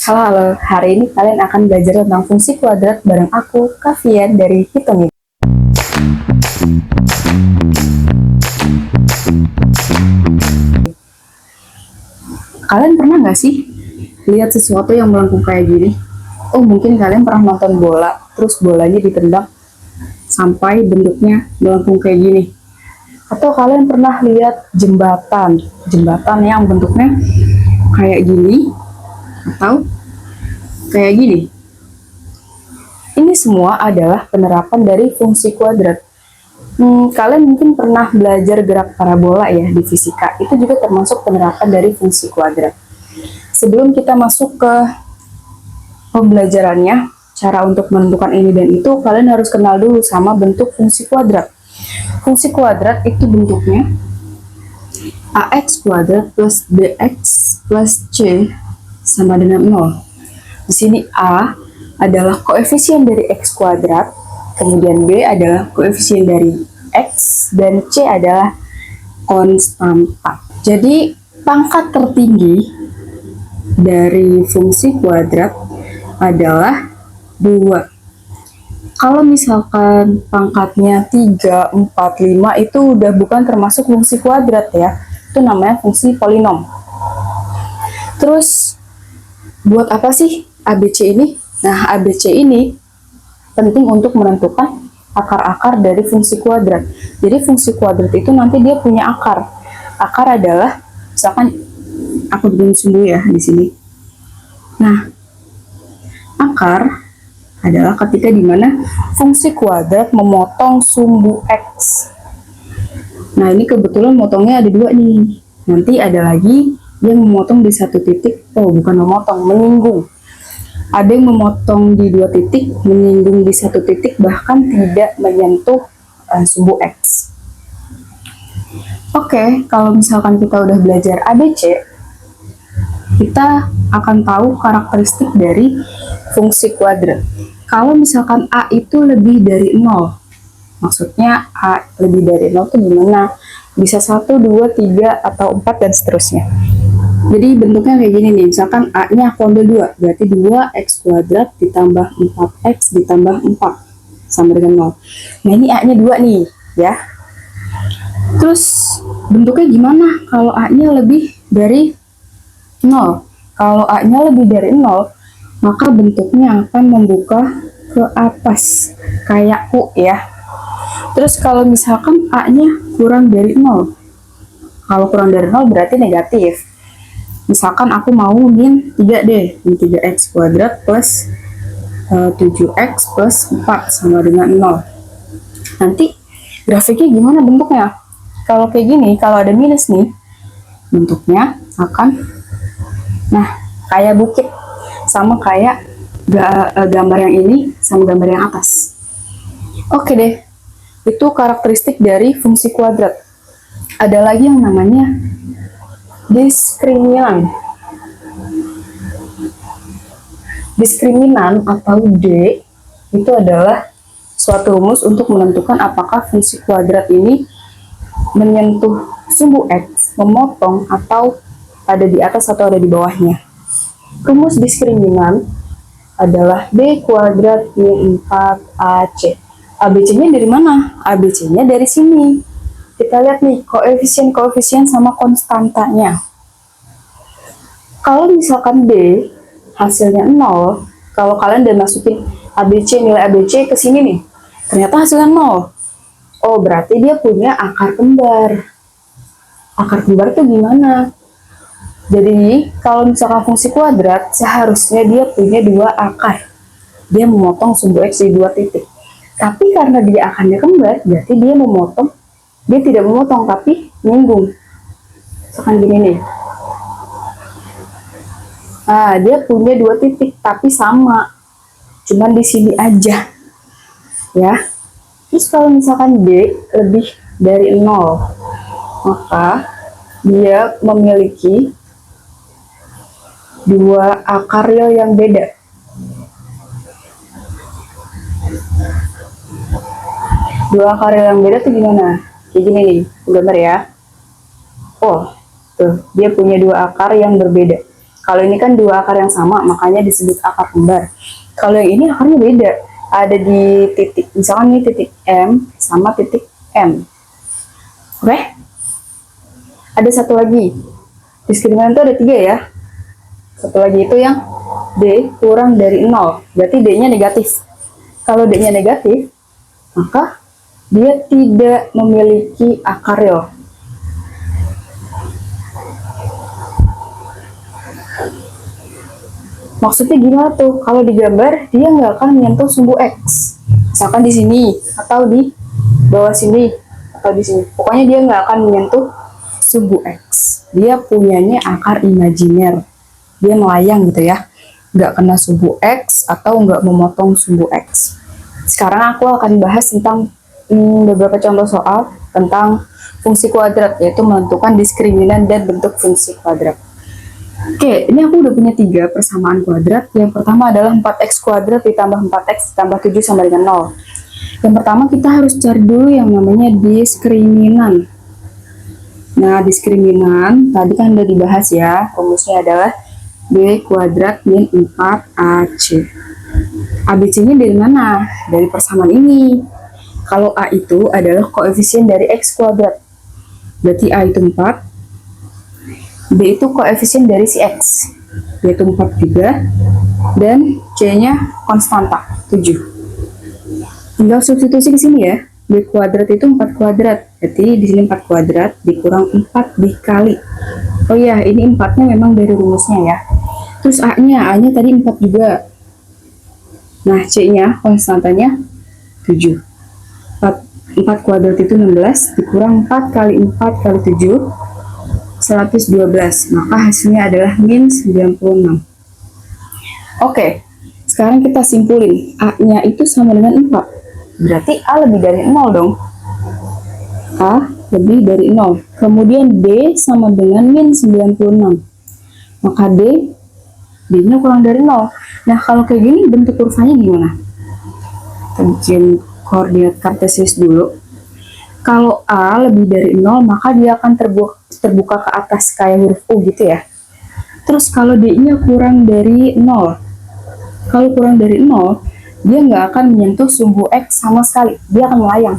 Halo, halo. Hari ini kalian akan belajar tentang fungsi kuadrat bareng aku, Kavian dari Hitung. Kalian pernah nggak sih lihat sesuatu yang melengkung kayak gini? Oh, mungkin kalian pernah nonton bola, terus bolanya ditendang sampai bentuknya melengkung kayak gini. Atau kalian pernah lihat jembatan yang bentuknya kayak gini, atau kayak gini. Ini semua adalah penerapan dari fungsi kuadrat. Kalian mungkin pernah belajar gerak parabola ya di fisika. Itu juga termasuk penerapan dari fungsi kuadrat. Sebelum kita masuk ke pembelajarannya, cara untuk menentukan ini dan itu, kalian harus kenal dulu sama bentuk fungsi kuadrat. Fungsi kuadrat itu bentuknya ax kuadrat plus bx plus c sama dengan 0. Di sini a adalah koefisien dari x kuadrat, kemudian b adalah koefisien dari x, dan c adalah konstanta. Jadi pangkat tertinggi dari fungsi kuadrat adalah 2. Kalau misalkan pangkatnya 3, 4, 5 itu udah bukan termasuk fungsi kuadrat ya. Itu namanya fungsi polinom. Terus buat apa sih ABC ini? Nah, ABC ini penting untuk menentukan akar-akar dari fungsi kuadrat. Jadi fungsi kuadrat itu nanti dia punya akar. Akar adalah, misalkan aku bikin dulu ya di sini. Nah, akar adalah ketika dimana fungsi kuadrat memotong sumbu X. Nah, ini kebetulan motongnya ada 2 nih. Nanti ada lagi yang memotong di 1 titik. Oh, bukan memotong, menyinggung. Ada yang memotong di 2 titik, menyinggung di 1 titik, bahkan tidak menyentuh sumbu X. Oke, kalau misalkan kita udah belajar ABC, kita akan tahu karakteristik dari fungsi kuadrat. Kalau misalkan A itu lebih dari 0, maksudnya A lebih dari 0 itu gimana? Bisa 1, 2, 3, atau 4, dan seterusnya. Jadi bentuknya kayak gini nih, misalkan A-nya aku ambil 2, berarti 2x kuadrat ditambah 4x ditambah 4 sama dengan 0. Nah, ini A-nya 2 nih, ya. Terus bentuknya gimana kalau A-nya lebih dari 0? Kalau A-nya lebih dari 0, maka bentuknya akan membuka ke atas, kayak U ya. Terus kalau misalkan A-nya kurang dari 0, kalau kurang dari 0 berarti negatif. Misalkan aku mau min 3 deh, min 3x kuadrat plus 7x plus 4 sama dengan 0. Nanti grafiknya gimana bentuknya? Kalau kayak gini, kalau ada minus nih, bentuknya akan, nah, kayak bukit. Sama kayak gambar yang ini sama gambar yang atas. Oke deh, itu karakteristik dari fungsi kuadrat. Ada lagi yang namanya diskriminan. Diskriminan atau D itu adalah suatu rumus untuk menentukan apakah fungsi kuadrat ini menyentuh sumbu X, memotong, atau ada di atas atau ada di bawahnya. Rumus diskriminan adalah B kuadrat min 4AC. ABC-nya dari mana? ABC-nya dari sini. Kita lihat nih, koefisien-koefisien sama konstantanya. Kalau misalkan B hasilnya 0, kalau kalian udah masukin ABC, nilai ABC ke sini nih, ternyata hasilnya 0. Oh, berarti dia punya akar kembar. Akar kembar itu gimana? Jadi, kalau misalkan fungsi kuadrat, seharusnya dia punya 2 akar. Dia memotong sumbu X di 2 titik. Tapi karena dia akarnya kembar, berarti dia memotong, dia tidak memotong, tapi menyinggung. Misalkan gini nih. Nah, dia punya 2 titik, tapi sama. Cuman di sini aja. Ya. Terus kalau misalkan D lebih dari 0, maka dia memiliki 2 akar real yang beda. Dua akar real yang beda tuh gimana? Kayak gini nih, gambar ya. Oh, tuh, dia punya 2 akar yang berbeda. Kalau ini kan dua akar yang sama, makanya disebut akar kembar. Kalau yang ini akarnya beda. Ada di titik, misalkan ini titik M sama titik M. Oke? Ada satu lagi. Diskriminan itu ada 3 ya. Satu lagi itu yang D kurang dari 0. Berarti D-nya negatif. Kalau D-nya negatif, maka dia tidak memiliki akar real. Maksudnya gimana tuh? Kalau digambar, dia nggak akan menyentuh sumbu X. Misalkan di sini, atau di bawah sini, atau di sini. Pokoknya dia nggak akan menyentuh sumbu X. Dia punyanya akar imajiner. Dia melayang gitu ya. Nggak kena sumbu X, atau nggak memotong sumbu X. Sekarang aku akan bahas tentang beberapa contoh soal tentang fungsi kuadrat, yaitu menentukan diskriminan dan bentuk fungsi kuadrat. Oke, ini aku udah punya 3 persamaan kuadrat. Yang pertama adalah 4x kuadrat ditambah 4x ditambah 7 sama dengan 0. Yang pertama kita harus cari dulu yang namanya diskriminan. Nah, diskriminan tadi kan udah dibahas ya. Rumusnya adalah B kuadrat min 4AC. ABC-nya dari mana? Dari persamaan ini. Kalau A itu adalah koefisien dari X kuadrat. Berarti A itu 4. B itu koefisien dari si X. Yaitu 4 juga. Dan C-nya konstanta, 7. Tinggal substitusi ke sini ya. B kuadrat itu 4 kuadrat. Berarti di sini 4 kuadrat dikurang 4 dikali. Oh iya, ini 4-nya memang dari rumusnya ya. Terus A-nya tadi 4 juga. Nah, C-nya konstantanya 7. 4 kuadrat itu 16, dikurang 4 kali 4 kali 7, 112. Maka hasilnya adalah min 96. Oke, sekarang kita simpulin. A-nya itu sama dengan 4. Berarti A lebih dari 0 dong. A lebih dari 0. Kemudian D sama dengan min 96. Maka D-nya kurang dari 0. Nah, kalau kayak gini bentuk kurvanya gimana? Kita bikin koordinat kartesius dulu. Kalau A lebih dari 0, maka dia akan terbuka ke atas kayak huruf U gitu ya. Terus kalau D-nya kurang dari 0, kalau kurang dari 0, dia nggak akan menyentuh sumbu X sama sekali. Dia akan melayang.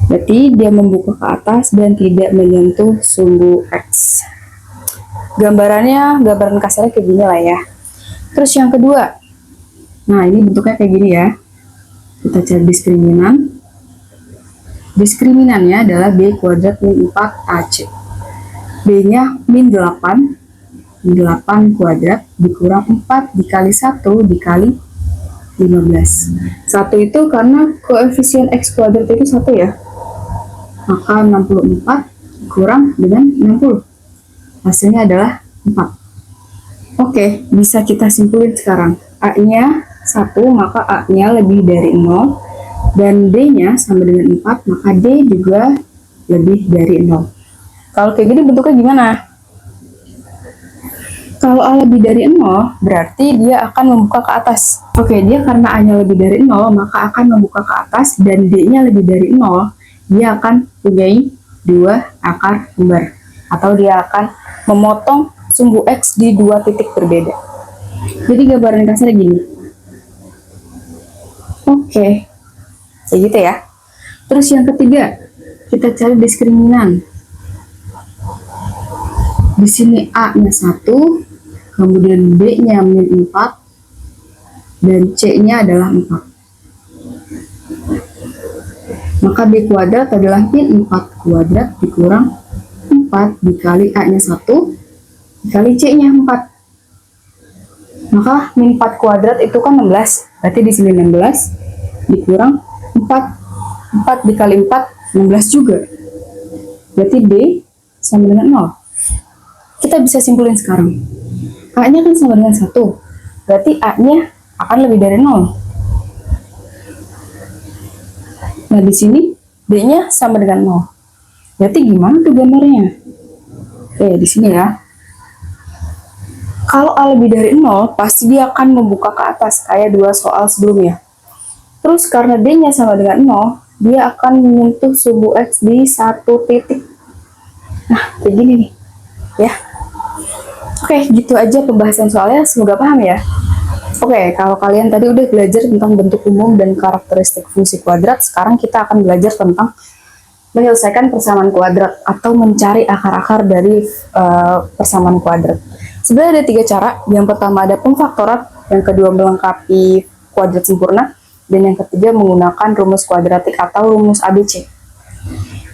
Berarti dia membuka ke atas dan tidak menyentuh sumbu X. Gambaran kasarnya kayak gini lah ya. Terus yang kedua, nah ini bentuknya kayak gini ya. Kita cari diskriminan. Diskriminannya adalah B kuadrat min 4AC. B-nya min 8. Min 8 kuadrat dikurang 4 dikali 1 dikali 15. 1 itu karena koefisien X kuadrat itu 1 ya. Maka 64 kurang dengan 60. Hasilnya adalah 4. Oke, bisa kita simpulin sekarang. A-nya 1, maka A-nya lebih dari 0. Dan D-nya sama dengan 4, maka D juga lebih dari 0. Kalau kayak gini bentuknya gimana? Kalau A lebih dari 0, berarti dia akan membuka ke atas. Oke, dia karena A-nya lebih dari 0, maka akan membuka ke atas, dan D-nya lebih dari 0, dia akan punyai 2 akar kembar. Atau dia akan memotong sumbu X di 2 titik berbeda. Jadi gambaran kasarnya gini. Oke, kayak gitu ya. Terus yang ketiga, kita cari diskriminan. Di sini A-nya 1, kemudian B-nya min 4, dan C-nya adalah 4. Maka B kuadrat adalah min 4 kuadrat dikurang 4 dikali A-nya 1 dikali C-nya 4. Maka min 4 kuadrat itu kan 16. Berarti di sini 16 dikurang 4. 4 dikali 4, 16 juga. Berarti D sama dengan 0. Kita bisa simpulin sekarang. A-nya kan sama dengan 1. Berarti A-nya akan lebih dari 0. Nah, di sini D-nya sama dengan 0. Berarti gimana tuh gambarnya? Oke, di sini ya. Kalau A lebih dari 0, pasti dia akan membuka ke atas, kayak 2 soal sebelumnya. Terus karena D-nya sama dengan 0, dia akan menyentuh sumbu X di 1 titik. Nah, kayak gini nih. Ya. Oke, gitu aja pembahasan soalnya, semoga paham ya. Oke, kalau kalian tadi udah belajar tentang bentuk umum dan karakteristik fungsi kuadrat, sekarang kita akan belajar tentang menyelesaikan persamaan kuadrat atau mencari akar-akar dari persamaan kuadrat. Sebenarnya ada 3 cara. Yang pertama ada pemfaktoran, yang kedua melengkapi kuadrat sempurna, dan yang ketiga menggunakan rumus kuadratik atau rumus ABC.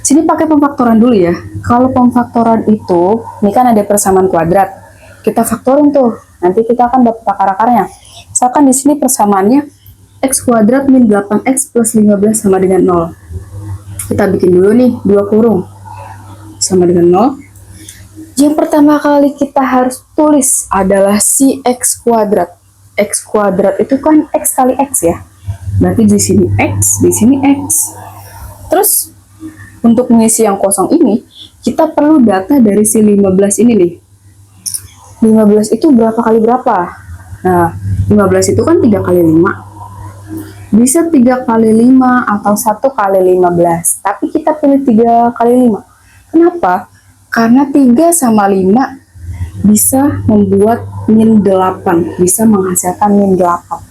Sini pakai pemfaktoran dulu ya. Kalau pemfaktoran itu, ini kan ada persamaan kuadrat. Kita faktorin tuh, nanti kita akan dapat akar-akarnya. Misalkan di sini persamaannya x kuadrat min 8x plus 15 sama dengan 0. Kita bikin dulu nih, 2 kurung. Sama dengan 0. Yang pertama kali kita harus tulis adalah si x kuadrat. X kuadrat itu kan x kali x ya. Berarti di sini x, di sini x. Terus, untuk mengisi yang kosong ini, kita perlu data dari si 15 ini nih. 15 itu berapa kali berapa? Nah, 15 itu kan 3 kali 5. Bisa 3 kali 5 atau 1 kali 15. Tapi kita pilih 3 kali 5. Kenapa? Karena 3 sama 5 bisa membuat min 8. Bisa menghasilkan min 8.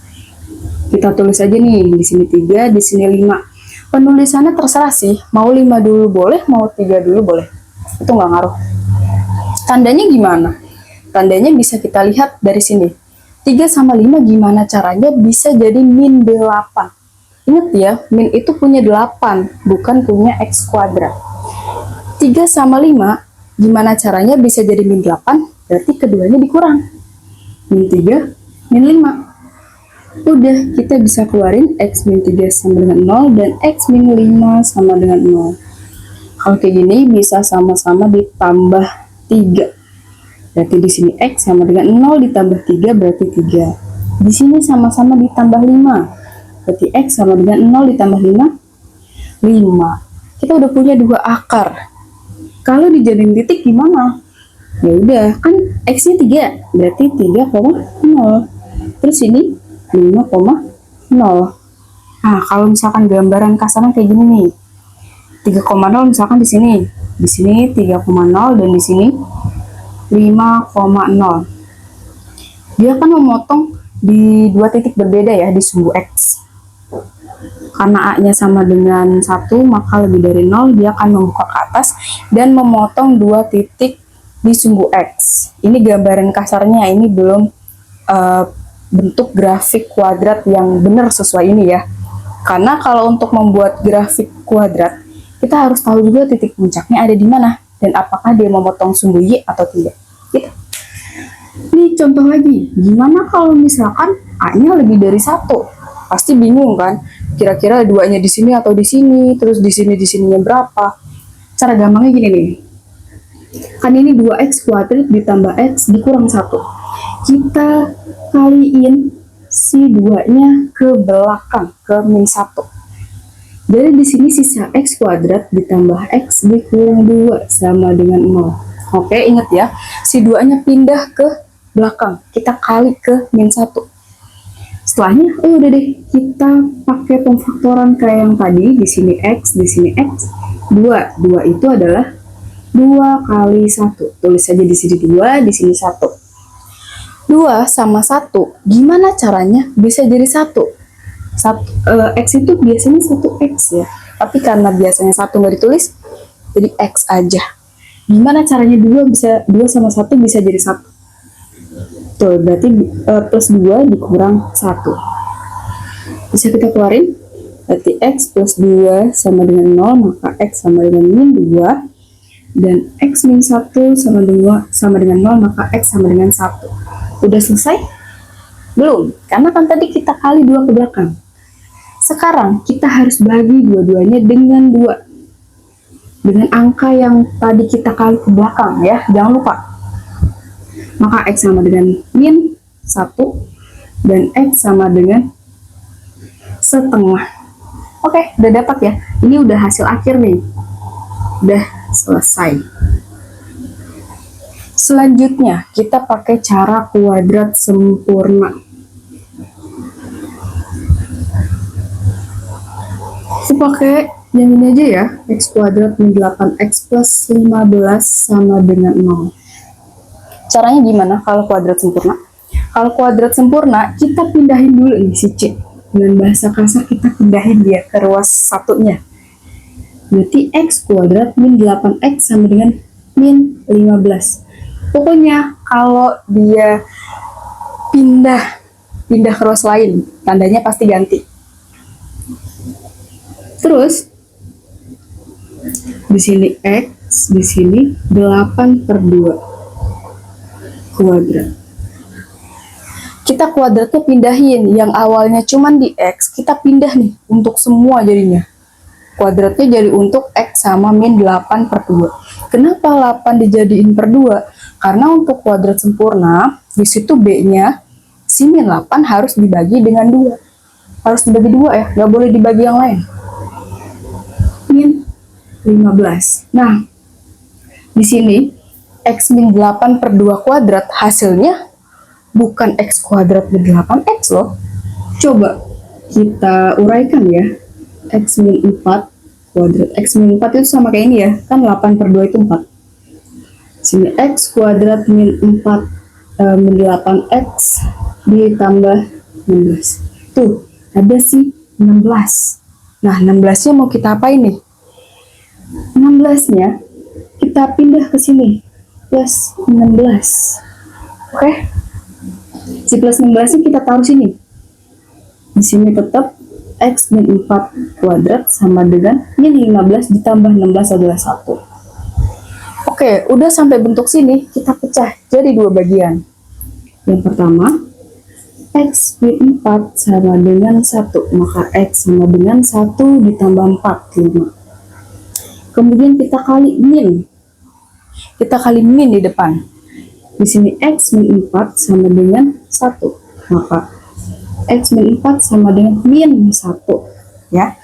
Kita tulis aja nih, di sini 3, di sini 5. Penulisannya terserah sih, mau 5 dulu boleh, mau 3 dulu boleh. Itu nggak ngaruh. Tandanya gimana? Tandanya bisa kita lihat dari sini. 3 sama 5 gimana caranya bisa jadi min 8. Ingat ya, min itu punya 8, bukan punya x kuadrat. 3 sama 5 gimana caranya bisa jadi min 8, berarti keduanya dikurang. Min 3, min 5. Udah, kita bisa keluarin x min 3 sama dengan 0 dan x min 5 sama dengan 0. Kalau kayak gini bisa sama-sama ditambah 3. Berarti di sini x sama dengan 0 ditambah 3 berarti 3. Di sini sama-sama ditambah 5. Berarti x sama dengan 0 ditambah 5, 5. Kita udah punya 2 akar. Kalau dijadiin titik gimana? Ya udah, kan x-nya 3, berarti 3,0. Terus ini 5,0. Nah, kalau misalkan gambaran kasarnya kayak gini nih. 3,0 misalkan di sini. Di sini 3,0 dan di sini 5,0. Dia akan memotong di 2 titik berbeda ya di sumbu x. Karena A-nya sama dengan 1, maka lebih dari 0, dia akan membuka ke atas dan memotong 2 titik di sumbu x. Ini gambaran kasarnya, ini belum bentuk grafik kuadrat yang benar sesuai ini ya. Karena kalau untuk membuat grafik kuadrat, kita harus tahu juga titik puncaknya ada di mana dan apakah dia memotong sumbu y atau tidak. Gitu. Ini contoh lagi, gimana kalau misalkan A-nya lebih dari 1? Pasti bingung kan? Kira-kira 2-nya di sini atau di sini, terus di sininya berapa? Cara gampangnya gini nih. Kan ini 2x kuadrat ditambah x dikurang 1. Kita kaliin si 2-nya ke belakang, ke min 1. Jadi di sini sisa x kuadrat ditambah x dikurang 2 sama dengan 0. Oke, ingat ya. Si 2-nya pindah ke belakang. Kita kali ke min 1. Setelahnya, udah deh, kita pakai pemfaktoran kayak yang tadi. Di sini x, di sini x. 2. 2 itu adalah 2 kali 1. Tulis saja di sini 2, di sini 1. 2 sama 1, gimana caranya bisa jadi 1? X itu biasanya 1x ya. Tapi karena biasanya 1 nggak ditulis, jadi x aja. Gimana caranya 2 sama 1 bisa jadi 1? Tuh, berarti plus 2 dikurang 1. Bisa kita keluarin? Berarti x plus 2 sama dengan 0, maka x sama dengan min 2. Dan x min 1 sama dengan 0, maka x sama dengan 1. Udah selesai? Belum, karena kan tadi kita kali 2 ke belakang. Sekarang kita harus bagi dua-duanya dengan 2. Dengan angka yang tadi kita kali ke belakang ya, jangan lupa. Maka x sama dengan min 1 dan x sama dengan setengah. Oke, udah dapat ya. Ini udah hasil akhir nih. Udah selesai. Selanjutnya, kita pakai cara kuadrat sempurna. Aku pakai yang ini aja ya, x kuadrat min 8x plus 15 sama dengan 0. Caranya gimana kalau kuadrat sempurna? Kalau kuadrat sempurna, kita pindahin dulu nih si C. Dengan bahasa kasar kita pindahin dia ke ruas satunya. Berarti X kuadrat min 8X sama dengan min 15. Pokoknya kalau dia pindah ke ruas lain, tandanya pasti ganti. Terus di sini X, di sini 8/2 kuadrat. Kita kuadratnya pindahin, yang awalnya cuman di X, kita pindah nih untuk semua jadinya. Kuadratnya jadi untuk X sama min 8/2. Kenapa 8 dijadiin per 2? Karena untuk kuadrat sempurna, di situ B-nya, si min 8 harus dibagi dengan 2. Harus dibagi 2 ya, nggak boleh dibagi yang lain. Min 15. Nah, di sini X min 8/2 kuadrat hasilnya bukan X kuadrat min 8X loh. Coba kita uraikan ya. X min 4 kuadrat. X min 4 itu sama kayak ini ya. Kan 8/2 itu 4. Sini X kuadrat min 4 min 8X ditambah 16. Tuh, ada sih 16. Nah, 16-nya mau kita apain nih? 16-nya kita pindah ke sini. Plus 16. Oke? Si plus 16-nya kita taruh sini. Di sini tetap X min 4 kuadrat sama dengan min 15 ditambah 16 adalah 1. Oke, udah sampai bentuk sini, kita pecah jadi dua bagian. Yang pertama, X min 4 sama dengan 1, maka X sama dengan 1 ditambah 4, 5. Kemudian kita kali min. Kita kali min di depan. Di sini X min 4 sama dengan 1, maka X min 4 sama dengan min 1, ya.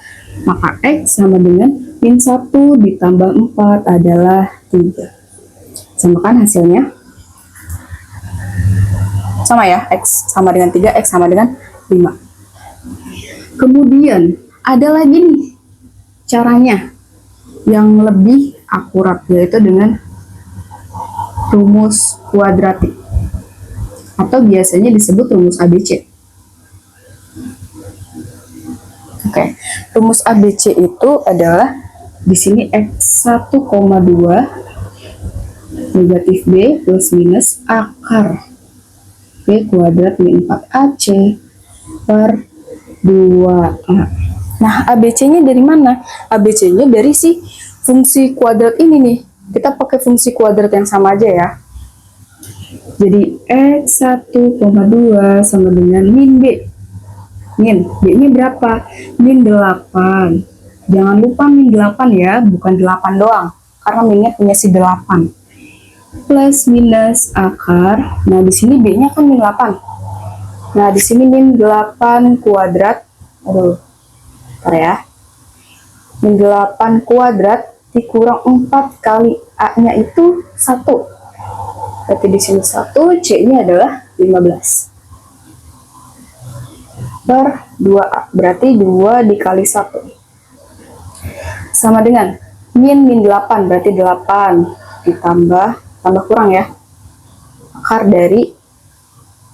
Maka X sama dengan min 1 ditambah 4 adalah 3. Sama kan hasilnya? Sama ya, X sama dengan 3, X sama dengan 5. Kemudian, ada lagi nih caranya yang lebih akurat, yaitu dengan rumus kuadratik. Atau biasanya disebut rumus ABC. Oke, rumus ABC itu adalah di sini X 1,2 negatif B plus minus akar B kuadrat min 4AC per 2A. Nah, ABC-nya dari mana? ABC-nya dari si fungsi kuadrat ini nih. Kita pakai fungsi kuadrat yang sama aja ya. Jadi X 1,2 sama dengan min B. Min, B-nya berapa? Min 8. Jangan lupa min 8 ya, bukan 8 doang. Karena minnya punya si 8. Plus minus akar. Nah, di sini B-nya kan min 8. Nah, di sini min 8 kuadrat. Aduh, bentar ya. Min 8 kuadrat dikurang 4 kali A-nya itu 1. Berarti di sini 1, C-nya adalah 15. Per 2A, berarti 2 dikali 1. Sama dengan min 8, berarti 8 tambah kurang ya. Akar dari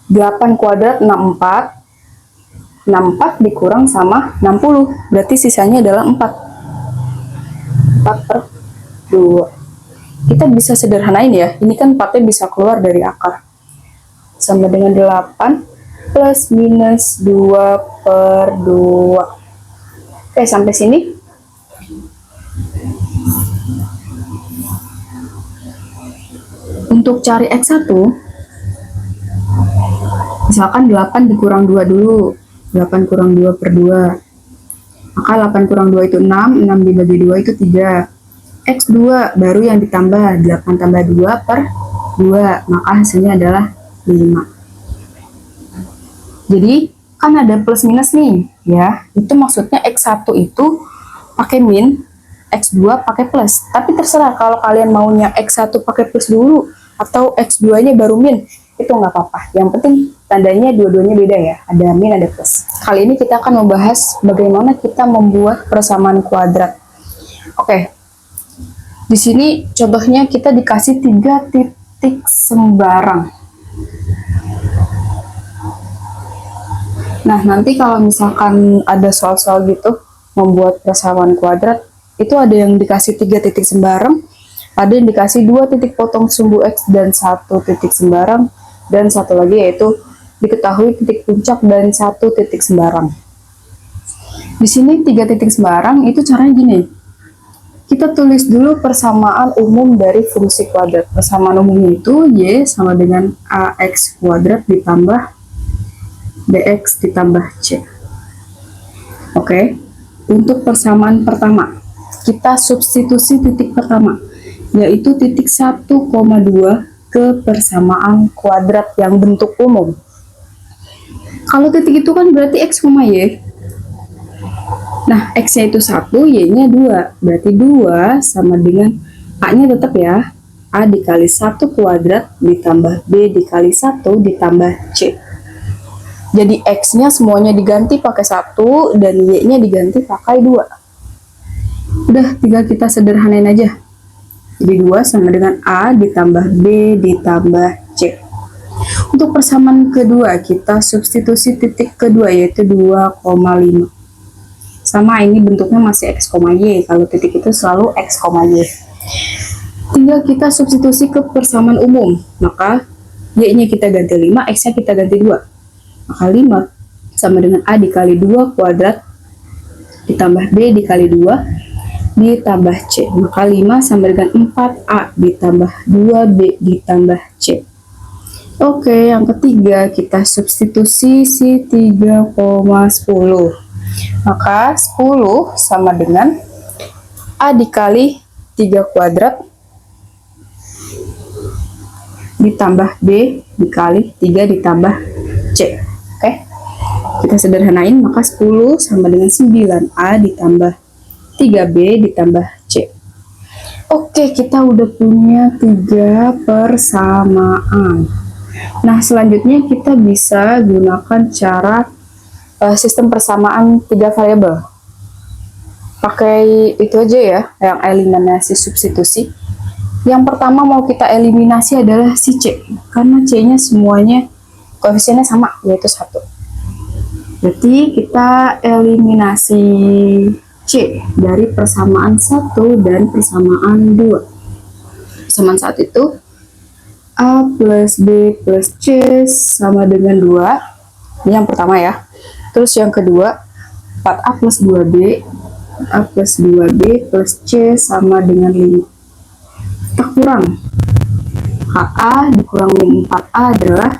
8 kuadrat 64. 64 dikurang sama 60, berarti sisanya adalah 4. 4/2. Kita bisa sederhanain ya, ini kan 4-nya bisa keluar dari akar. Sama dengan 8 plus minus 2/2. Oke, sampai sini. Untuk cari X1, misalkan 8 dikurang 2 dulu. 8 kurang 2/2. Maka 8 kurang 2 itu 6, 6 dibagi 2 itu 3. X2 baru yang ditambah, 8 tambah 2/2, maka hasilnya adalah 5. Jadi, kan ada plus minus nih, ya. Itu maksudnya X1 itu pakai min, X2 pakai plus. Tapi terserah kalau kalian maunya X1 pakai plus dulu, atau X2-nya baru min, itu nggak apa-apa. Yang penting tandanya dua-duanya beda ya, ada min, ada plus. Kali ini kita akan membahas bagaimana kita membuat persamaan kuadrat. Oke, di sini contohnya kita dikasih 3 titik sembarang. Nah, nanti kalau misalkan ada soal-soal gitu, membuat persamaan kuadrat, itu ada yang dikasih 3 titik sembarang, ada yang dikasih 2 titik potong sumbu X dan 1 titik sembarang, dan satu lagi yaitu diketahui titik puncak dan 1 titik sembarang. Di sini 3 titik sembarang itu caranya gini. Kita tulis dulu persamaan umum dari fungsi kuadrat. Persamaan umumnya itu Y sama dengan AX kuadrat ditambah BX ditambah C. Oke, untuk persamaan pertama, kita substitusi titik pertama, yaitu titik 1,2 ke persamaan kuadrat yang bentuk umum. Kalau titik itu kan berarti X, Y. Nah, X-nya itu 1, Y-nya 2. Berarti 2 sama dengan A-nya tetap ya. A dikali 1 kuadrat ditambah B dikali 1 ditambah C. Jadi X-nya semuanya diganti pakai 1 dan Y-nya diganti pakai 2. Udah, tinggal kita sederhanain aja. Jadi 2 sama dengan A ditambah B ditambah C. Untuk persamaan kedua, kita substitusi titik kedua yaitu 2,5. Sama, ini bentuknya masih X, Y. Kalau titik itu selalu X, Y. Tinggal kita substitusi ke persamaan umum. Maka Y-nya kita ganti 5, X-nya kita ganti 2. Maka 5 sama dengan A dikali 2 kuadrat ditambah B dikali 2 ditambah C. Maka 5 sama dengan 4A ditambah 2B ditambah C. Oke, yang ketiga kita substitusi si 3,10. Maka 10 sama dengan A dikali 3 kuadrat ditambah B dikali 3 ditambah C. Oke, kita sederhanain, maka 10 sama dengan 9A ditambah 3B ditambah C. Oke, kita udah punya 3 persamaan. Nah, selanjutnya kita bisa gunakan cara sistem persamaan 3 variabel. Pakai itu aja ya, yang eliminasi substitusi. Yang pertama mau kita eliminasi adalah si C, karena C-nya semuanya koefisiennya sama, yaitu 1. Berarti kita eliminasi C dari persamaan 1 dan persamaan 2. Persamaan 1 itu A plus B plus C sama dengan 2. Ini yang pertama ya. Terus yang kedua, 4A plus 2B, A plus 2B plus C sama dengan 5. Kita kurang. HA dikurang min 4A adalah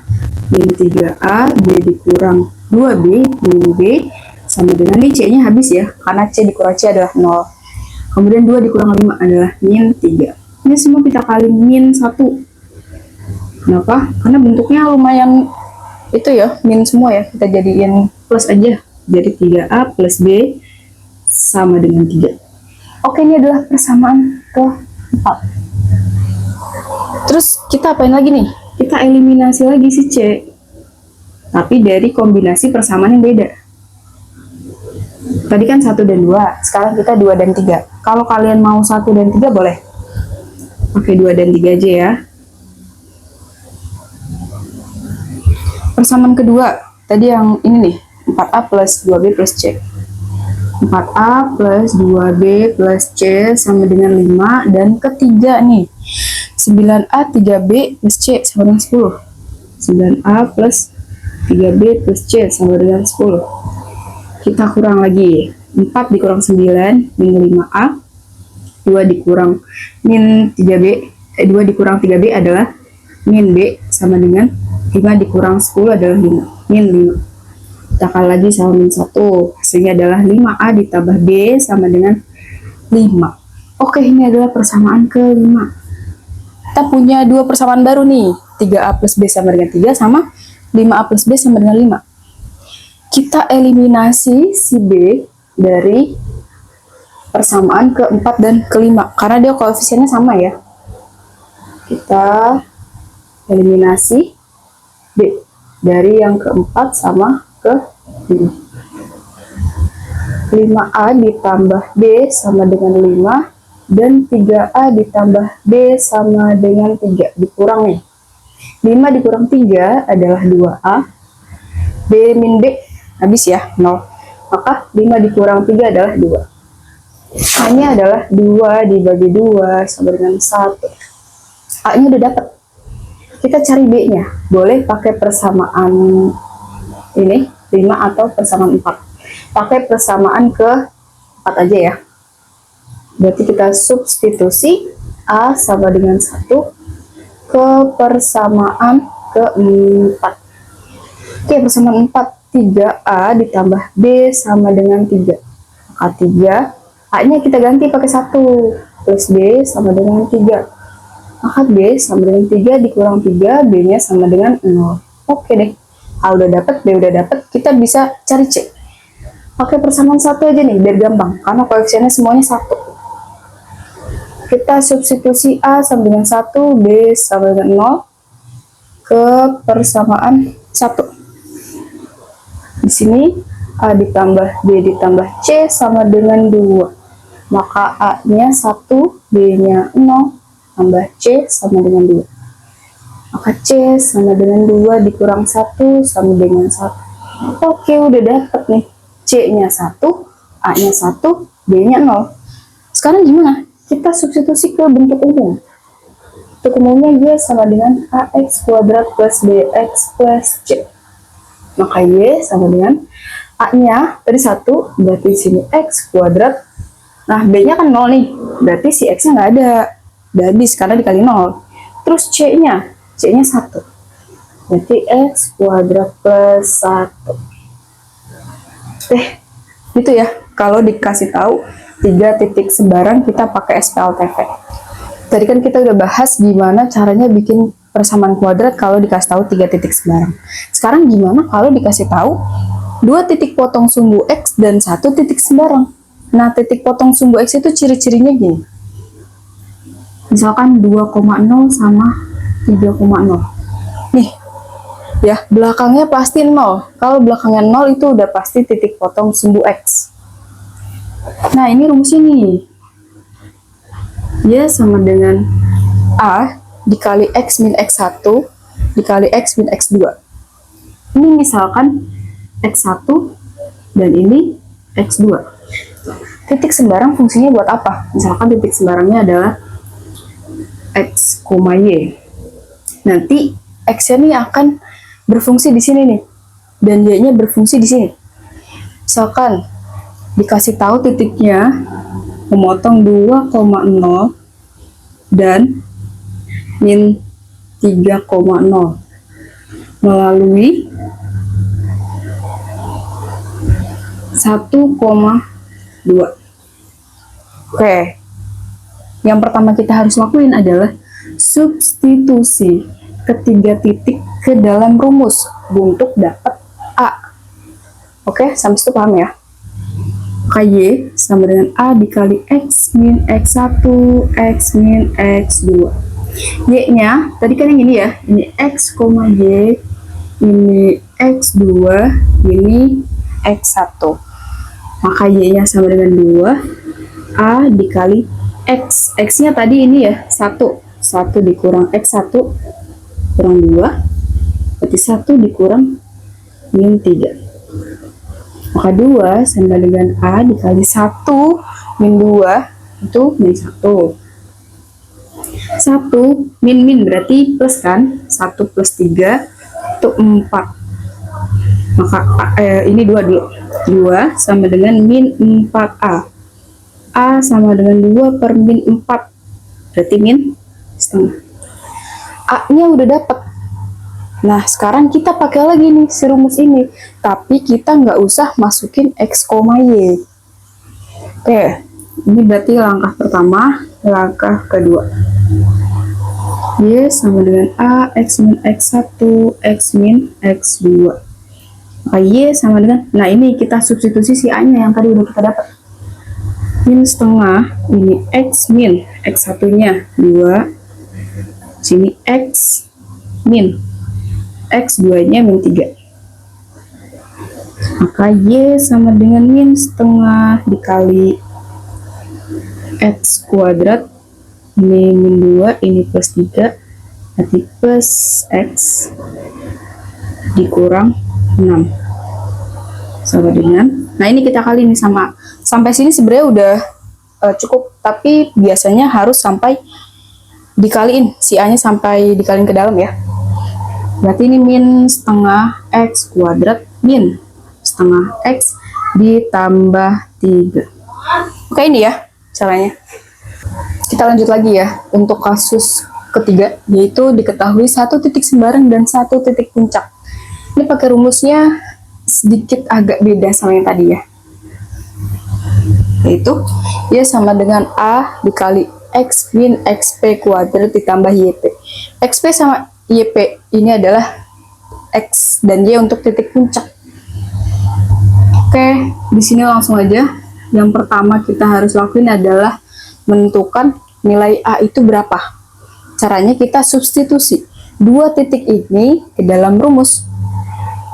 min 3A, B dikurang 2B, min B, sama dengan ini C-nya habis ya, karena C dikurang C adalah 0. Kemudian 2 dikurang 5 adalah min 3. Ini semua kita kali min 1. Kenapa? Karena bentuknya lumayan itu ya, min semua ya, kita jadiin plus aja, jadi 3A plus B sama dengan 3. Oke, ini adalah persamaan keempat. Terus kita apain lagi nih? Kita eliminasi lagi si C, tapi dari kombinasi persamaan yang beda. Tadi kan 1 dan 2, sekarang kita 2 dan 3. Kalau kalian mau 1 dan 3 boleh pakai 2 dan 3 aja ya. Persamaan kedua, tadi yang ini nih, 4A plus 2B plus C. 4A plus 2B plus C sama dengan 5. Dan ketiga nih, 9A 3B plus C sama dengan 10. 9A plus 3B plus C sama dengan 10. Kita kurang lagi, 4 dikurang 9, min 5A. 2 dikurang min 3B, 2 dikurang 3B adalah min B sama dengan 5 dikurang 10 adalah 5, min 5. Kita kali lagi sama min 1, hasilnya adalah 5A ditambah B sama dengan 5. Oke, ini adalah persamaan kelima. Kita punya 2 persamaan baru nih, 3A plus B sama dengan 3 sama 5A plus B sama dengan 5. Kita eliminasi si B dari persamaan keempat dan kelima, karena dia koefisiennya sama ya. Kita eliminasi B dari yang keempat sama ke 5. 5A ditambah B sama dengan 5 dan 3A ditambah B sama dengan 3. Dikurang nih. 5 dikurang 3 adalah 2A. B min B, habis ya, 0. Maka 5 dikurang 3 adalah 2. A-nya adalah 2 dibagi 2 sama dengan 1. A-nya udah dapat. Kita cari B-nya. Boleh pakai persamaan ini, 5 atau persamaan 4. Pakai persamaan ke 4 aja ya. Berarti kita substitusi A sama dengan 1 ke persamaan ke-4. Oke, persamaan 4. 3A ditambah B sama dengan 3. Maka 3, A-nya kita ganti pakai 1. Plus B sama dengan 3. Maka B sama dengan 3 dikurang 3, B-nya sama dengan 0. Oke deh. A udah dapat, B udah dapat, kita bisa cari C. Pakai persamaan 1 aja nih, biar gampang. Karena koefisiennya semuanya 1. Kita substitusi A sama dengan 1, B sama dengan 0 ke persamaan 1. Di sini A ditambah B ditambah C sama dengan 2. Maka A-nya 1, B-nya 0, tambah C sama dengan 2. Maka C sama dengan 2 dikurang 1 sama dengan 1. Oke, udah dapet nih. C-nya 1, A-nya 1, B-nya 0. Sekarang gimana? Kita substitusi ke bentuk umum. Bentuk umumnya Y sama dengan AX kuadrat plus BX plus C. Maka Y sama dengan A-nya tadi 1, berarti sini X kuadrat. Nah, B-nya kan 0 nih, berarti si X-nya nggak ada. Udah habis karena dikali 0. Terus C-nya 1. Berarti X kuadrat plus 1. Gitu ya. Kalau dikasih tahu 3 titik sembarang, kita pakai SPLTV. Tadi kan kita udah bahas gimana caranya bikin persamaan kuadrat kalau dikasih tahu 3 titik sembarang. Sekarang gimana kalau dikasih tahu 2 titik potong sumbu X dan 1 titik sembarang? Nah, titik potong sumbu X itu ciri-cirinya gini. Misalkan 2,0 sama 3,0. Nih, ya, belakangnya pasti 0. Kalau belakangnya 0 itu udah pasti titik potong sumbu X. Nah, ini rumusnya nih. Y sama dengan A dikali X min X1 dikali X min X2. Ini misalkan X1 dan ini X2. Titik sembarang fungsinya buat apa? Misalkan titik sembarangnya adalah X, Y. Nanti X-nya nih akan berfungsi di sini nih. Dan Y-nya berfungsi di sini. Misalkan dikasih tahu titiknya memotong 2,0 dan min 3,0 melalui 1,2. Oke, yang pertama kita harus lakuin adalah substitusi ketiga titik ke dalam rumus untuk dapat A. Oke, sampai situ paham ya? Maka Y sama dengan A dikali X min X1 X min X2. Y-nya, tadi kan yang ini ya, ini X, Y, ini X2, ini X1. Maka Y-nya sama dengan 2, A dikali X. X-nya tadi ini ya, 1. 1 dikurang X1, kurang 2, berarti 1 dikurang min 3. Maka 2 sama dengan A dikali 1 min 2, itu min 1. 1 min berarti plus kan, 1 plus 3 itu 4. Maka ini 2 dulu. 2 sama dengan min 4A. A sama dengan 2 per min 4. Berarti min setengah. A-nya udah dapat. Nah, sekarang kita pakai lagi nih si rumus ini. Tapi kita nggak usah masukin X, Y. Oke, ini berarti langkah pertama. Langkah kedua. Y sama dengan A, X min X1, X min X2. Maka Y sama dengan, nah ini kita substitusi si A-nya yang tadi udah kita dapat. Min setengah, ini X min, X1-nya 2, sini X min, X2-nya min 3. Maka Y sama dengan min setengah dikali X kuadrat min 2 ini plus 3 nanti plus X dikurang 6 sama dengan, nah ini kita kali ini sama, sampai sini sebenarnya udah cukup, tapi biasanya harus sampai dikaliin, si A nya sampai dikaliin ke dalam ya. Berarti ini min setengah X kuadrat min setengah X ditambah 3. Oke, ini ya caranya. Kita lanjut lagi ya untuk kasus ketiga, yaitu diketahui satu titik sembarang dan satu titik puncak. Ini pakai rumusnya sedikit agak beda sama yang tadi ya, yaitu Y sama dengan A dikali X min XP kuadrat ditambah YP. XP sama YP ini adalah X dan Y untuk titik puncak. Oke, di sini langsung aja. Yang pertama kita harus lakuin adalah menentukan nilai A itu berapa. Caranya kita substitusi dua titik ini ke dalam rumus.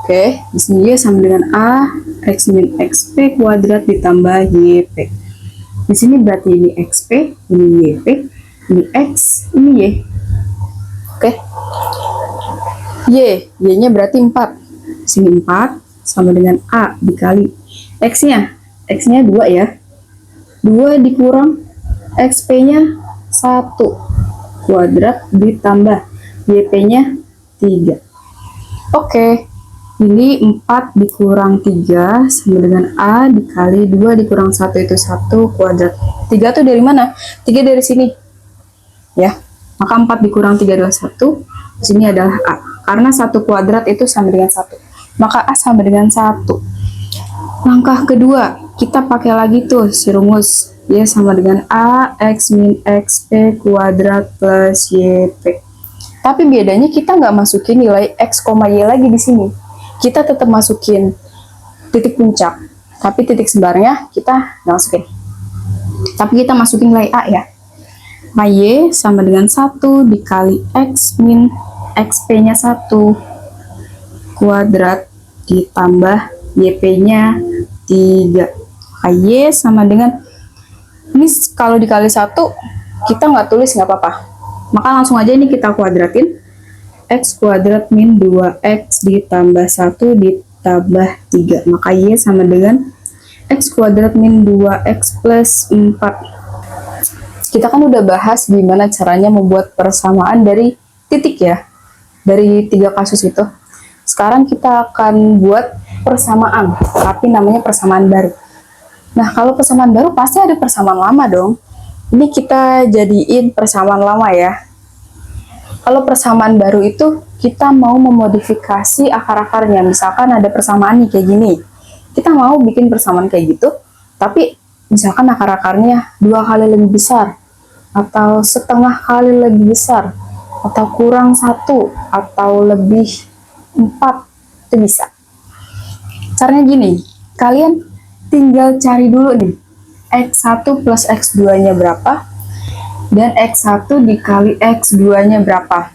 Oke, di sini Y sama dengan A X min XP kuadrat ditambah YP. Di sini berarti ini XP, ini YP, ini X, ini Y. Oke. Y-nya berarti 4. Sini 4 sama dengan A dikali X-nya 2 ya. 2 dikurang XP-nya 1 kuadrat ditambah YP-nya 3. Oke. Ini 4 dikurang 3 sama dengan A dikali 2 dikurang 1 itu 1 kuadrat. 3 tuh dari mana? 3 dari sini. Ya. Maka 4 dikurang 3 adalah 1. Di sini adalah A. Karena 1 kuadrat itu sama dengan 1. Maka A sama dengan 1. Langkah kedua, kita pakai lagi tuh si rumus. Y sama dengan A X min XP kuadrat plus YP. Tapi bedanya kita nggak masukin nilai X, Y lagi di sini. Kita tetap masukin titik puncak, tapi titik sebenarnya kita nggak masukin. Tapi kita masukin nilai A ya. Nah, Y sama dengan 1 dikali X min XP-nya 1 kuadrat ditambah YP-nya 3. Nah, Y sama dengan, ini kalau dikali 1, kita nggak tulis nggak apa-apa. Maka langsung aja ini kita kuadratin. X kuadrat min 2X ditambah 1 ditambah 3. Maka Y sama dengan X kuadrat min 2X plus 4. Kita kan udah bahas gimana caranya membuat persamaan dari titik ya, dari 3 kasus itu. Sekarang kita akan buat persamaan, tapi namanya persamaan baru. Nah, kalau persamaan baru pasti ada persamaan lama dong. Ini kita jadiin persamaan lama ya. Kalau persamaan baru itu kita mau memodifikasi akar-akarnya. Misalkan ada persamaan nih kayak gini. Kita mau bikin persamaan kayak gitu, tapi misalkan akar-akarnya 2 kali lebih besar, atau setengah kali lebih besar, atau kurang 1, atau lebih 4, itu bisa. Caranya gini, kalian tinggal cari dulu nih, X1 plus X2-nya berapa, dan X1 dikali X2-nya berapa.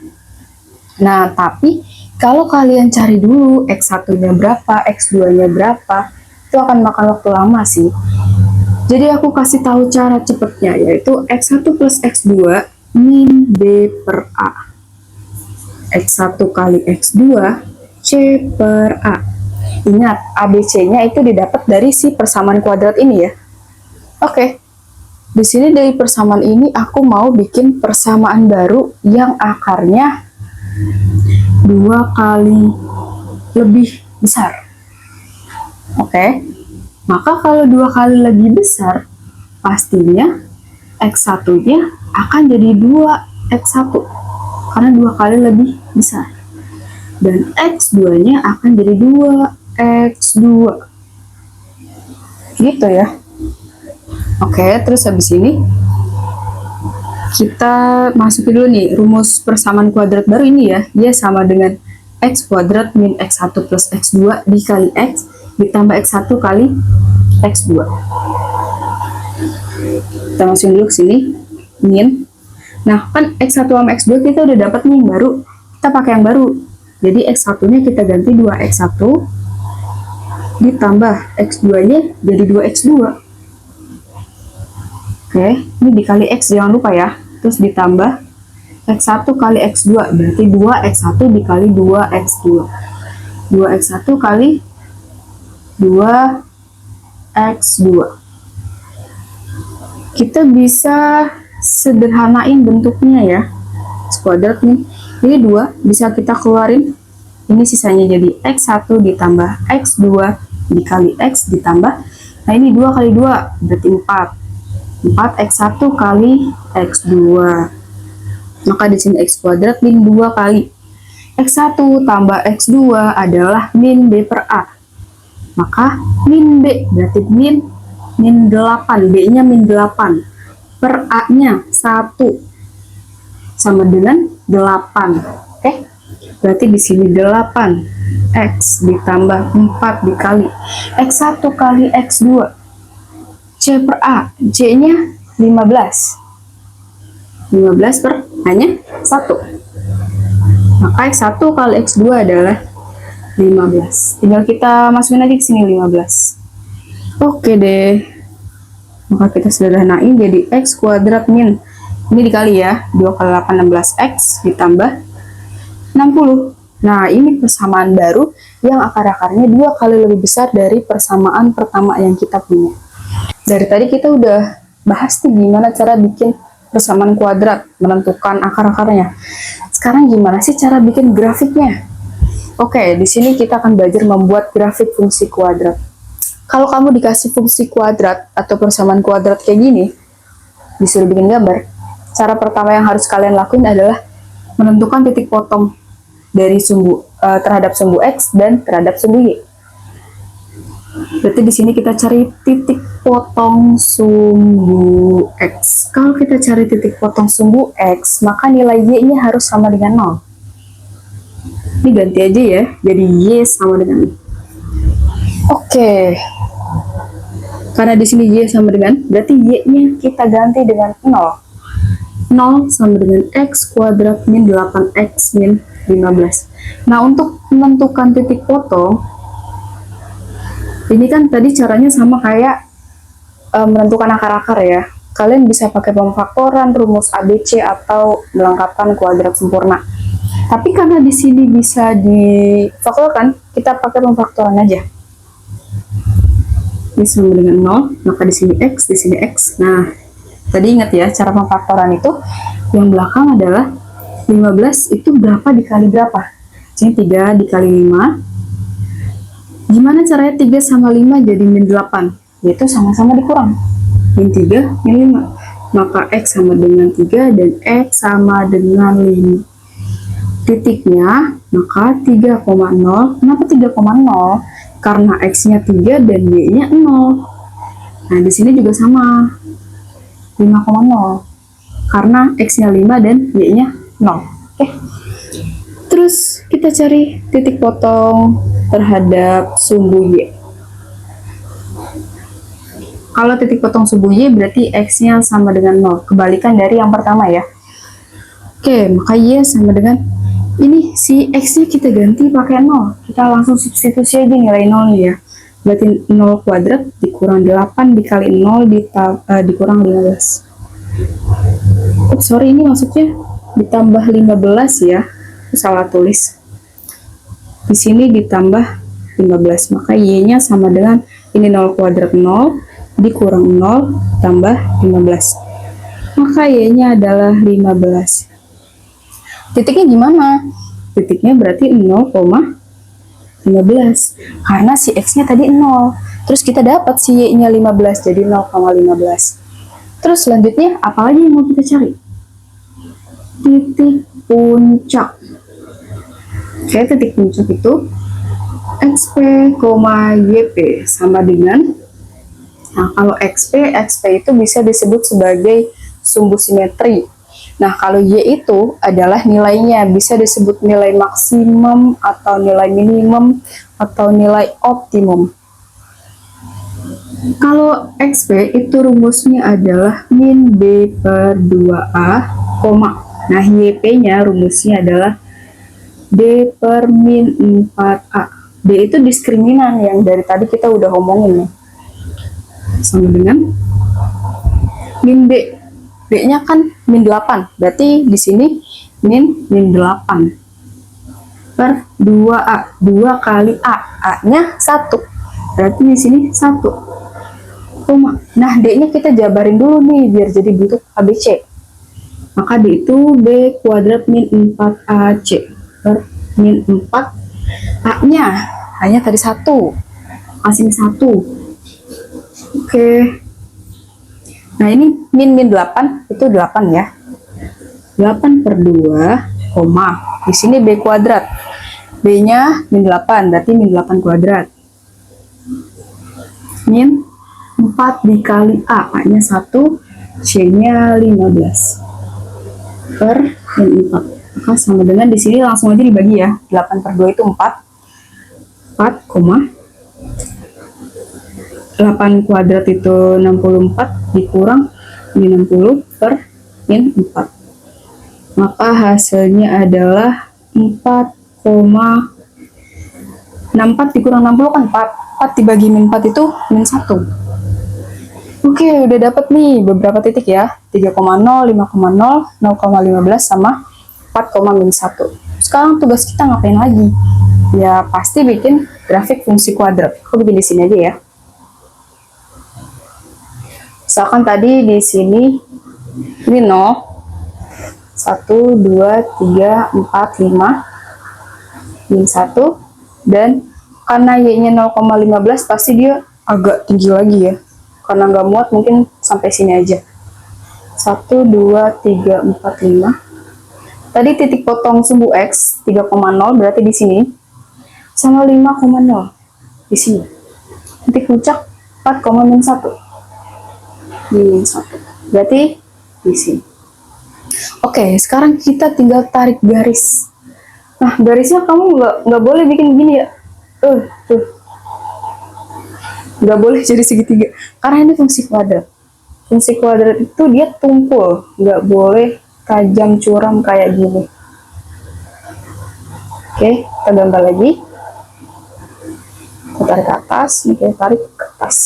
Nah, tapi kalau kalian cari dulu X1-nya berapa, X2-nya berapa, itu akan makan waktu lama sih. Jadi aku kasih tahu cara cepatnya, yaitu X1 plus X2 min B per A. X1 kali X2 C per A. Ingat, ABC-nya itu didapat dari si persamaan kuadrat ini ya. Oke. Di sini dari persamaan ini aku mau bikin persamaan baru yang akarnya 2 kali lebih besar. Oke. Maka kalau 2 kali lebih besar, pastinya X1-nya akan jadi 2X1 karena 2 kali lebih besar. Dan X2-nya akan jadi 2X2. Gitu ya. Oke, terus habis ini kita masukin dulu nih rumus persamaan kuadrat baru ini ya. Y sama dengan X kuadrat min X1 plus X2 dikali X ditambah X1 kali X2. Kita masukin dulu ke sini, min. Nah, kan X1 sama X2 kita udah dapat nih yang baru. Kita pakai yang baru. Jadi X1-nya kita ganti 2X1 ditambah X2-nya jadi 2X2. Oke, ini dikali X jangan lupa ya. Terus ditambah X1 kali X2, berarti 2X1 dikali 2X2. 2X1 kali 2X2. Kita bisa sederhanain bentuknya ya. X kuadrat nih. Ini 2, bisa kita keluarin. Ini sisanya jadi X1 ditambah X2 dikali X ditambah. Nah ini 2 kali 2, berarti 4. 4X1 kali X2. Maka di sini X kuadrat min 2 kali X1 tambah X2 adalah min B per A. Maka min B berarti min 8. B-nya min 8. Per A-nya 1. Sama dengan 8. Oke? Berarti di sini 8. X ditambah 4 dikali X1 kali X2. C per A. C-nya 15. 15 per A-nya 1. Maka X1 kali X2 adalah 15. Tinggal kita masukin aja ke sini 15. Oke deh. Maka kita sederhanain jadi X kuadrat min. Ini dikali ya. 2 kali 8, 16X ditambah 60. Nah, ini persamaan baru yang akar-akarnya 2 kali lebih besar dari persamaan pertama yang kita punya. Dari tadi kita udah bahas nih gimana cara bikin persamaan kuadrat, menentukan akar-akarnya. Sekarang gimana sih cara bikin grafiknya? Oke, di sini kita akan belajar membuat grafik fungsi kuadrat. Kalau kamu dikasih fungsi kuadrat atau persamaan kuadrat kayak gini, disuruh bikin gambar, cara pertama yang harus kalian lakuin adalah menentukan titik potong dari terhadap sumbu X dan terhadap sumbu Y. Berarti di sini kita cari titik potong sumbu X. Kalau kita cari titik potong sumbu X, maka nilai Y-nya harus sama dengan 0. Ini ganti aja ya, jadi Y sama dengan 0. Oke. Karena di sini Y sama dengan, berarti Y-nya kita ganti dengan 0. 0 sama dengan X kuadrat min 8X min 15. Nah, untuk menentukan titik potong, ini kan tadi caranya sama kayak menentukan akar-akar ya. Kalian bisa pakai pemfaktoran, rumus ABC, atau melengkapkan kuadrat sempurna. Tapi karena di sini bisa difaktorkan, kita pakai pemfaktoran aja. Ini sama dengan 0, maka di sini X, di sini X. Nah, tadi ingat ya, cara pemfaktoran itu yang belakang adalah 15 itu berapa dikali berapa. Ini 3 dikali 5. Gimana caranya 3 sama 5 jadi min 8? Yaitu sama-sama dikurang. Min 3, min 5. Maka X sama dengan 3 dan X sama dengan 5. Titiknya, maka 3,0. Kenapa 3,0? Karena X-nya 3 dan Y-nya 0. Nah, di sini juga sama. 5,0. Karena X-nya 5 dan Y-nya 0. Oke. Terus kita cari titik potong terhadap sumbu Y. Kalau titik potong sumbu Y berarti X-nya sama dengan 0. Kebalikan dari yang pertama ya. Oke, maka Y sama dengan, ini si X-nya kita ganti pakai 0. Kita langsung substitusi aja nilai 0 ya. Berarti 0 kuadrat dikurang 8 dikali 0 dikurang 15. Sorry, ini maksudnya ditambah 15 ya. Salah tulis. Di sini ditambah 15, maka Y-nya sama dengan ini 0 kuadrat 0 dikurang 0 tambah 15. Maka Y-nya adalah 15. Titiknya gimana? Titiknya berarti 0,15. Karena si X-nya tadi 0. Terus kita dapat si Y-nya 15, jadi 0,15. Terus selanjutnya, apalagi yang mau kita cari? Titik puncak. Oke, titik puncak itu XP, YP sama dengan, nah kalau XP itu bisa disebut sebagai sumbu simetri. Nah, kalau Y itu adalah nilainya, bisa disebut nilai maksimum atau nilai minimum atau nilai optimum. Kalau XP itu rumusnya adalah min B per 2A, nah YP-nya rumusnya adalah D per min 4A. D itu diskriminan yang dari tadi kita udah omongin ya. Sama dengan min B. B-nya kan min 8. Berarti di sini min 8 per 2A. 2 kali A. A-nya 1. Berarti di sini 1. Nah, D-nya kita jabarin dulu nih biar jadi bentuk ABC. Maka D itu B kuadrat min 4AC per min 4. A-nya hanya tadi 1. Kasih 1. Oke. Nah, ini min 8 itu 8 ya. 8 per 2, koma. Di sini B kuadrat. B-nya min 8, berarti min 8 kuadrat. Min 4 dikali A. A-nya 1, C-nya 15. Per min 4. Maka sama dengan di sini langsung aja dibagi ya. 8 per 2 itu 4. 4, 8 kuadrat itu 64 dikurang min 60 per min 4. Maka hasilnya adalah 4,64 dikurang 60 kan 4. 4 dibagi min 4 itu min 1. Oke, udah dapat nih beberapa titik ya. 3,0, 5,0, 0,15 sama 4, min 1. Sekarang tugas kita ngapain lagi? Ya pasti bikin grafik fungsi kuadrat. Aku bikin di sini aja ya. Misalkan tadi di sini ini 0, 1, 2, 3, 4, 5, min 1, dan karena Y-nya 0,15 pasti dia agak tinggi lagi ya. Karena nggak muat mungkin sampai sini aja. 1, 2, 3, 4, 5. Tadi titik potong sumbu X 3,0 berarti di sini. Sama 5,0 di sini. Titik puncak 4, min 1. Min 1. Berarti di sini. Oke, sekarang kita tinggal tarik garis. Nah, garisnya kamu nggak boleh bikin gini ya. Tuh. Nggak boleh jadi segitiga. Karena ini fungsi kuadrat. Fungsi kuadrat itu dia tumpul. Nggak boleh tajam curam kayak gini. Oke, kita gambar lagi. Kita tarik ke atas. Ini kita tarik ke atas.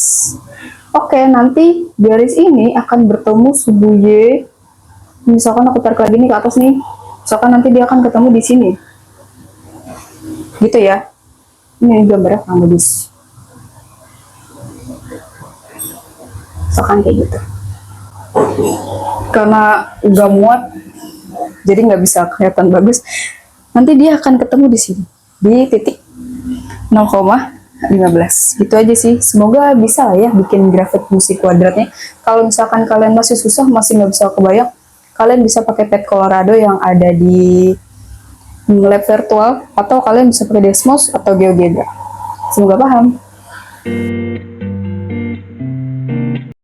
Oke, nanti garis ini akan bertemu sumbu Y. Misalkan aku tarik lagi nih ke atas nih. Misalkan nanti dia akan ketemu di sini. Gitu ya. Ini gambarnya kurang bagus. Misalkan kayak gitu. Karena nggak muat, jadi nggak bisa kelihatan bagus. Nanti dia akan ketemu di sini. Di titik 0,15. Gitu aja sih. Semoga bisa lah ya bikin grafik fungsi kuadratnya. Kalau misalkan kalian masih susah, masih nggak bisa kebayang, kalian bisa pakai Pad Colorado yang ada di lab virtual, atau kalian bisa pakai Desmos atau GeoGebra. Semoga paham.